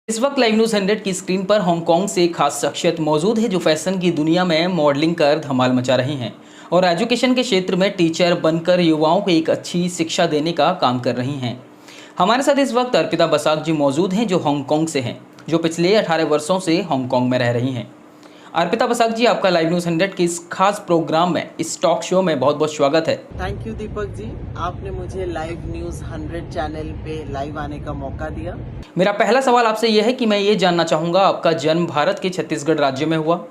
इस वक्त live news 100 की स्क्रीन पर हांगकांग से एक खास शख्सियत मौजूद है जो फैशन की दुनिया में मॉडलिंग कर धमाल मचा रही हैं और एजुकेशन के क्षेत्र में टीचर बनकर युवाओं को एक अच्छी शिक्षा देने का काम कर रही हैं। हमारे साथ इस वक्त अर्पिता बसाक जी मौजूद हैं जो हांगकांग से हैं, जो पिछले 18 वर्षों से हांगकांग में रह रही हैं। अर्पिता बसाक जी, आपका लाइव न्यूज़ 100 के इस खास प्रोग्राम में, इस टॉक शो में बहुत बहुत स्वागत है। थैंक यू दीपक जी, आपने मुझे लाइव न्यूज़ 100 चैनल पे लाइव आने का मौका दिया। मेरा पहला सवाल आपसे यह है कि मैं ये जानना चाहूँगा, आपका जन्म भारत के छत्तीसगढ़ राज्य में हुआ,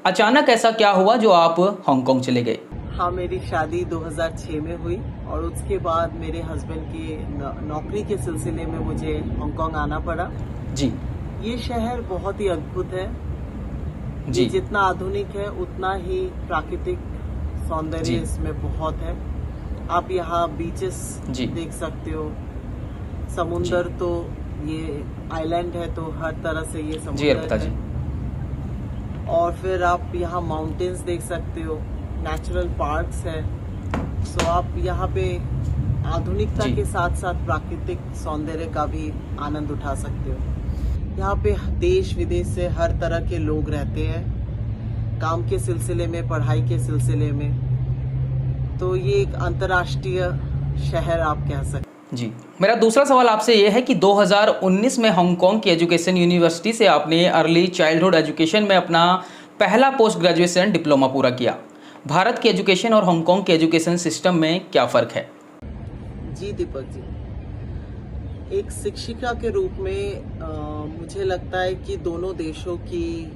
अचानक ऐसा क्या हुआ जो आप हांगकांग चले गए? हाँ, मेरी शादी 2006 में हुई और उसके बाद मेरे हस्बैंड की नौकरी के सिलसिले में मुझे हांगकांग आना पड़ा। जी ये शहर बहुत ही अद्भुत है जी। ये जितना आधुनिक है उतना ही प्राकृतिक सौंदर्य इसमें बहुत है। आप यहाँ बीचेस देख सकते हो, समुंदर तो ये आइलैंड है तो हर तरह से ये समुंदर है। और फिर आप यहाँ माउंटेन्स देख सकते हो, नेचुरल पार्क्स है। सो आप यहाँ पे आधुनिकता के साथ साथ प्राकृतिक सौंदर्य का भी आनंद उठा सकते हो। यहाँ पे देश विदेश से हर तरह के लोग रहते हैं, काम के सिलसिले में, पढ़ाई के सिलसिले में। तो ये एक अंतर्राष्ट्रीय शहर आप कह सकते। जी, मेरा दूसरा सवाल आपसे यह है कि 2019 में हांगकांग की एजुकेशन यूनिवर्सिटी से आपने अर्ली चाइल्डहुड एजुकेशन में अपना पहला पोस्ट ग्रेजुएशन डिप्लोमा पूरा किया। भारत की एजुकेशन और हांगकांग के एजुकेशन सिस्टम में क्या फ़र्क है? जी दीपक जी, एक शिक्षिका के रूप में मुझे लगता है कि दोनों देशों की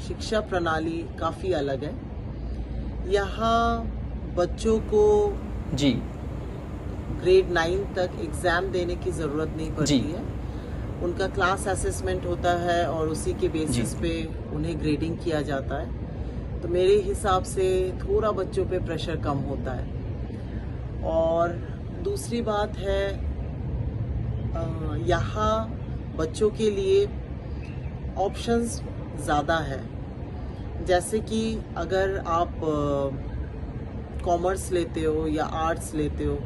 शिक्षा प्रणाली काफ़ी अलग है। यहाँ बच्चों को ग्रेड 9 तक एग्ज़ाम देने की ज़रूरत नहीं पड़ती है। उनका क्लास असेसमेंट होता है और उसी के बेसिस पे उन्हें ग्रेडिंग किया जाता है। तो मेरे हिसाब से थोड़ा बच्चों पे प्रेशर कम होता है। और दूसरी बात है, यहाँ बच्चों के लिए ऑप्शंस ज़्यादा है। जैसे कि अगर आप कॉमर्स लेते हो या आर्ट्स लेते हो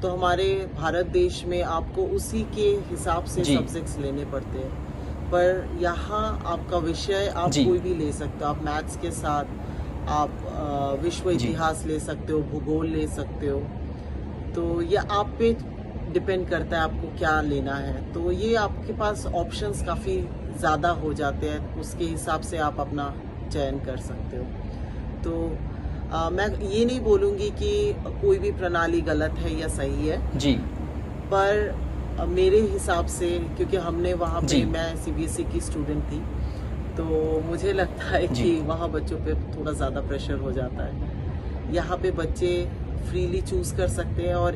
तो हमारे भारत देश में आपको उसी के हिसाब से सब्जेक्ट्स लेने पड़ते हैं। पर यहाँ आपका विषय आप कोई भी ले सकते हो। आप मैथ्स के साथ आप विश्व इतिहास ले सकते हो, भूगोल ले सकते हो। तो ये आप पे डिपेंड करता है आपको क्या लेना है। तो ये आपके पास ऑप्शंस काफ़ी ज़्यादा हो जाते हैं, उसके हिसाब से आप अपना चयन कर सकते हो। तो मैं ये नहीं बोलूँगी कि कोई भी प्रणाली गलत है या सही है जी, पर मेरे हिसाब से, क्योंकि हमने वहाँ पे, मैं CBSE की स्टूडेंट थी, तो मुझे लगता है कि वहाँ बच्चों पे थोड़ा ज़्यादा प्रेशर हो जाता है। यहाँ पे बच्चे फ्रीली चूज़ कर सकते हैं और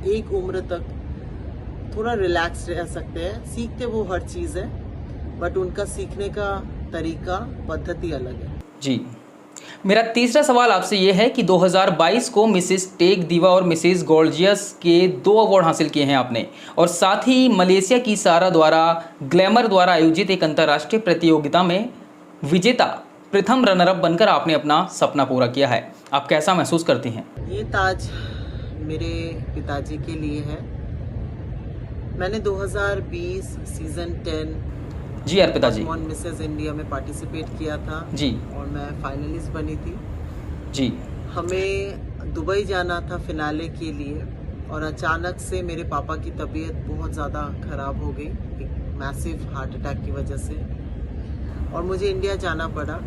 एक उम्र तक थोड़ा रिलैक्स रह सकते हैं। सीखते वो हर चीज़ है, बट उनका सीखने का तरीका, पद्धति अलग है। जी, मेरा तीसरा सवाल आपसे ये है कि 2022 को मिसेस टेक दिवा और मिसेस गॉर्जियस के 2 अवार्ड हासिल किए हैं आपने, और साथ ही मलेशिया की सारा द्वारा ग्लैमर द्वारा आयोजित एक अंतर्राष्ट्रीय प्रतियोगिता में विजेता प्रथम रनर अप बनकर आपने अपना सपना पूरा किया है। आप कैसा महसूस करती हैं? ये ताज मेरे पिताजी के लिए है। मैंने 2020 सीजन 10 जी अर्पिता जी मिसेस इंडिया में पार्टिसिपेट किया था जी, और मैं फाइनलिस्ट बनी थी जी। हमें दुबई जाना था फिनाले के लिए और अचानक से मेरे पापा की तबीयत बहुत ज़्यादा ख़राब हो गई, एक मैसिव हार्ट अटैक की वजह से, और मुझे इंडिया जाना पड़ा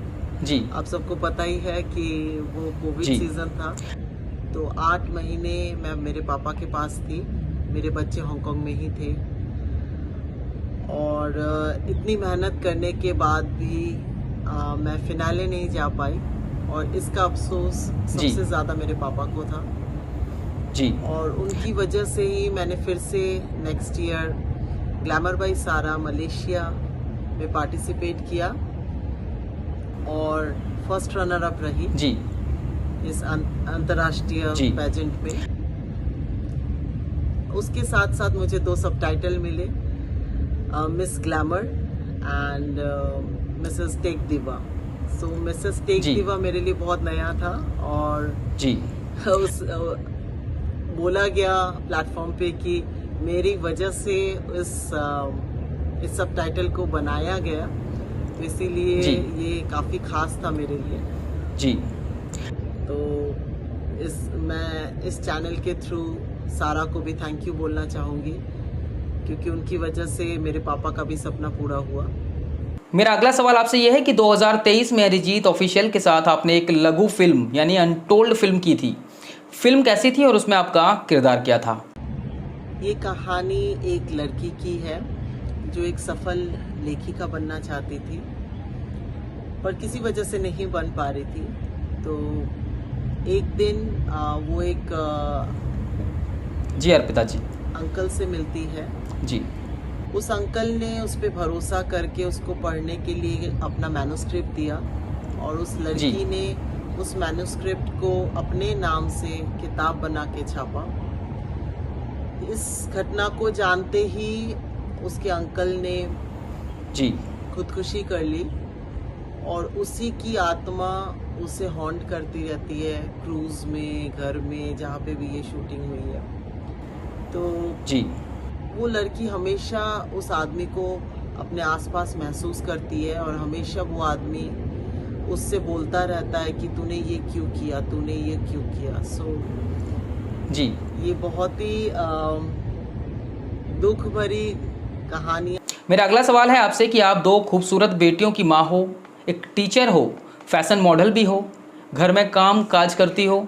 जी। आप सबको पता ही है कि वो कोविड सीज़न था। तो 8 महीने मैं मेरे पापा के पास थी, मेरे बच्चे हांगकांग में ही थे, और इतनी मेहनत करने के बाद भी मैं फिनाले नहीं जा पाई, और इसका अफसोस सबसे ज़्यादा मेरे पापा को था जी। और उनकी वजह से ही मैंने फिर से नेक्स्ट ईयर ग्लैमर बाई सारा मलेशिया में पार्टिसिपेट किया और फर्स्ट रनर अप रही जी इस अंतर्राष्ट्रीय पेजेंट में। उसके साथ साथ मुझे 2 सबटाइटल मिले, Miss Glamour and Mrs Tech Diva. So Mrs Tech दिवा मेरे लिए बहुत नया था, और जी उस बोला गया प्लेटफॉर्म पे कि मेरी वजह से इस सबटाइटल को बनाया गया, तो इसीलिए ये काफ़ी खास था मेरे लिए जी। तो मैं इस चैनल के थ्रू सारा को भी थैंक यू बोलना चाहूँगी, क्योंकि उनकी वजह से मेरे पापा का भी सपना पूरा हुआ। मेरा अगला सवाल आपसे यह है कि 2023 में अरिजीत ऑफिशियल के साथ आपने एक लघु फिल्म यानी अनटोल्ड फिल्म की थी। फिल्म कैसी थी और उसमें आपका किरदार क्या था? ये कहानी एक लड़की की है जो एक सफल लेखिका बनना चाहती थी, पर किसी वजह से नहीं बन पा रही थी। तो एक दिन वो एक जी अर्पिता जी अंकल से मिलती है जी। उस अंकल ने उस पर भरोसा करके उसको पढ़ने के लिए अपना मैन्युस्क्रिप्ट दिया, और उस लड़की ने उस मैन्युस्क्रिप्ट को अपने नाम से किताब बना के छापा। इस घटना को जानते ही उसके अंकल ने जी खुदकुशी कर ली, और उसी की आत्मा उसे हॉन्ट करती रहती है क्रूज में, घर में, जहाँ पे भी ये शूटिंग हुई है। तो जी वो लड़की हमेशा उस आदमी को अपने आसपास महसूस करती है, और हमेशा वो आदमी उससे बोलता रहता है कि तूने ये क्यों किया, तूने ये क्यों किया। जी ये बहुत ही दुख भरी कहानी। मेरा अगला सवाल है आपसे कि आप दो खूबसूरत बेटियों की माँ हो, एक टीचर हो, फैशन मॉडल भी हो, घर में काम काज करती हो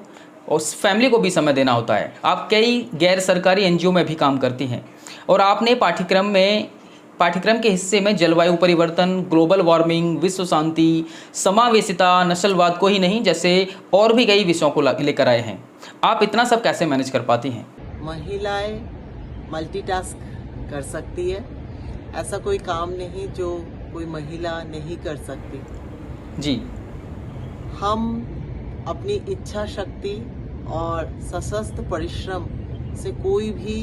और फैमिली को भी समय देना होता है। आप कई गैर सरकारी एनजीओ में भी काम करती हैं और आपने पाठ्यक्रम के हिस्से में जलवायु परिवर्तन, ग्लोबल वार्मिंग, विश्व शांति, समावेशिता, नस्लवाद को ही नहीं जैसे और भी कई विषयों को लेकर आए हैं। आप इतना सब कैसे मैनेज कर पाती हैं? महिलाएं मल्टीटास्क कर सकती है, ऐसा कोई काम नहीं जो कोई महिला नहीं कर सकती। जी हम अपनी इच्छा शक्ति और सशक्त परिश्रम से कोई भी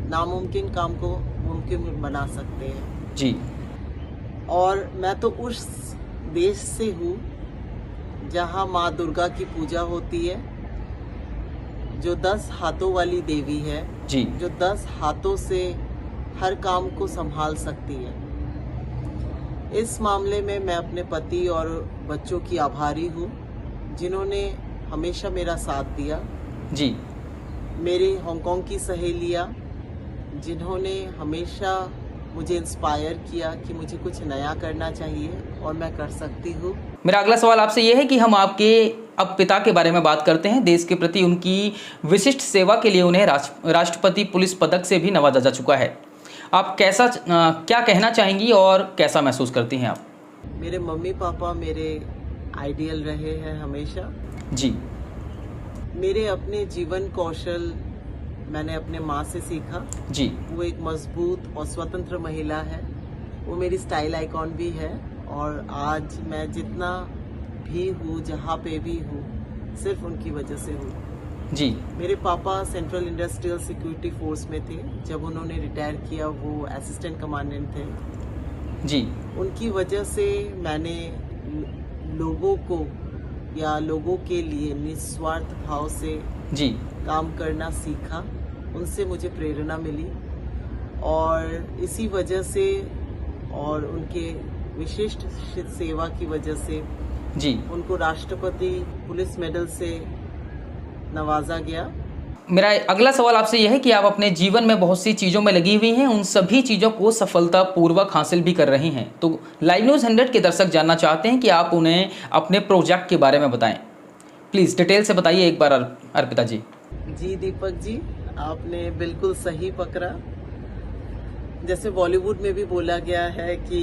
नामुमकिन काम को मुमकिन बना सकते हैं। जी और मैं तो उस देश से हूँ जहाँ माँ दुर्गा की पूजा होती है, जो 10 हाथों वाली देवी है जी जो 10 हाथों से हर काम को संभाल सकती है। इस मामले में मैं अपने पति और बच्चों की आभारी हूँ, जिन्होंने हमेशा मेरा साथ दिया। जी मेरी हांगकांग की सहेलियाँ, जिन्होंने हमेशा मुझे इंस्पायर किया कि मुझे कुछ नया करना चाहिए और मैं कर सकती हूँ। मेरा अगला सवाल आपसे यह है कि हम आपके अब पिता के बारे में बात करते हैं। देश के प्रति उनकी विशिष्ट सेवा के लिए उन्हें राष्ट्रपति पुलिस पदक से भी नवाजा जा चुका है। आप क्या कहना चाहेंगी और कैसा महसूस करती हैं आप? मेरे मम्मी पापा मेरे आइडियल रहे हैं हमेशा। जी मेरे अपने जीवन कौशल मैंने अपने माँ से सीखा। जी वो एक मजबूत और स्वतंत्र महिला है, वो मेरी स्टाइल आइकॉन भी है, और आज मैं जितना भी हूँ, जहाँ पे भी हूँ, सिर्फ उनकी वजह से हूँ। जी मेरे पापा सेंट्रल इंडस्ट्रियल सिक्योरिटी फोर्स में थे। जब उन्होंने रिटायर किया वो असिस्टेंट कमांडेंट थे। जी उनकी वजह से मैंने लोगों को या लोगों के लिए निस्वार्थ भाव से जी काम करना सीखा। उनसे मुझे प्रेरणा मिली, और इसी वजह से और उनके विशिष्ट सेवा की वजह से जी उनको राष्ट्रपति पुलिस मेडल से नवाजा गया। मेरा अगला सवाल आपसे यह है कि आप अपने जीवन में बहुत सी चीज़ों में लगी हुई हैं, उन सभी चीज़ों को सफलतापूर्वक हासिल भी कर रही हैं। तो लाइव न्यूज़ 100 के दर्शक जानना चाहते हैं कि आप उन्हें अपने प्रोजेक्ट के बारे में बताएं। प्लीज़ डिटेल से बताइए एक बार अर्पिता जी। जी दीपक जी, आपने बिल्कुल सही पकड़ा। जैसे बॉलीवुड में भी बोला गया है कि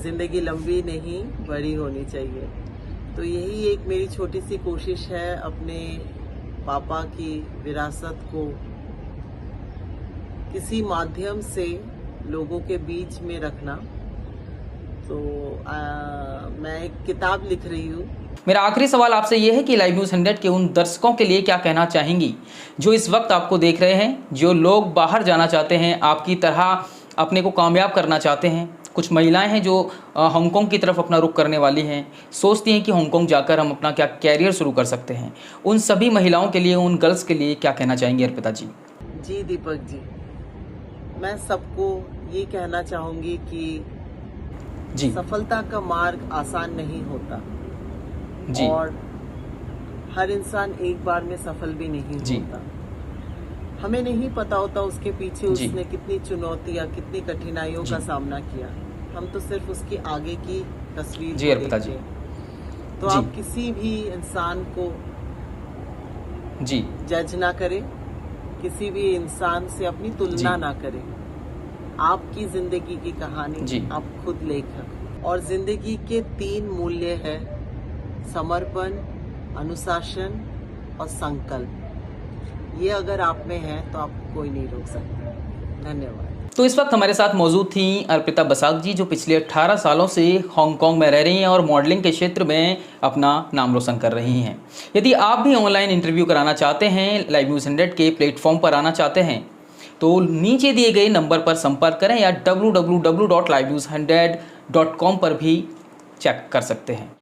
जिंदगी लंबी नहीं बड़ी होनी चाहिए, तो यही एक मेरी छोटी सी कोशिश है अपने पापा की विरासत को किसी माध्यम से लोगों के बीच में रखना। तो मैं एक किताब लिख रही हूँ। मेरा आखिरी सवाल आपसे ये है कि लाइव न्यूज़ 100 के उन दर्शकों के लिए क्या कहना चाहेंगी जो इस वक्त आपको देख रहे हैं, जो लोग बाहर जाना चाहते हैं, आपकी तरह अपने को कामयाब करना चाहते हैं। कुछ महिलाएं हैं जो हांगकांग की तरफ अपना रुख करने वाली हैं, सोचती हैं कि हांगकांग जाकर हम अपना क्या कैरियर शुरू कर सकते हैं। उन सभी महिलाओं के लिए, उन गर्ल्स के लिए क्या कहना चाहेंगे अर्पिता जी? जी दीपक जी, मैं सबको ये कहना चाहूंगी कि जी सफलता का मार्ग आसान नहीं होता जी और हर इंसान एक बार में सफल भी नहीं जी होता। हमें नहीं पता होता उसके पीछे जी उसने कितनी चुनौतियां, कितनी कठिनाइयों का जी सामना किया। हम तो सिर्फ उसकी आगे की तस्वीर जी को अर्पिता जी। देखते हैं। तो जी आप किसी भी इंसान को जी जज ना करें, किसी भी इंसान से अपनी जी तुलना ना करें। आपकी जिंदगी की कहानी जी आप खुद लेखक। और जिंदगी के 3 मूल्य हैं: समर्पण, अनुशासन और संकल्प। ये अगर आप में है तो आपको कोई नहीं रोक सकता। धन्यवाद। तो इस वक्त हमारे साथ मौजूद थी अर्पिता बसाक जी, जो पिछले 18 सालों से हांगकांग में रह रही हैं और मॉडलिंग के क्षेत्र में अपना नाम रोशन कर रही हैं। यदि आप भी ऑनलाइन इंटरव्यू कराना चाहते हैं, लाइव न्यूज़ 100 के प्लेटफॉर्म पर आना चाहते हैं, तो नीचे दिए गए नंबर पर संपर्क करें या www.livenews100.com पर भी चेक कर सकते हैं।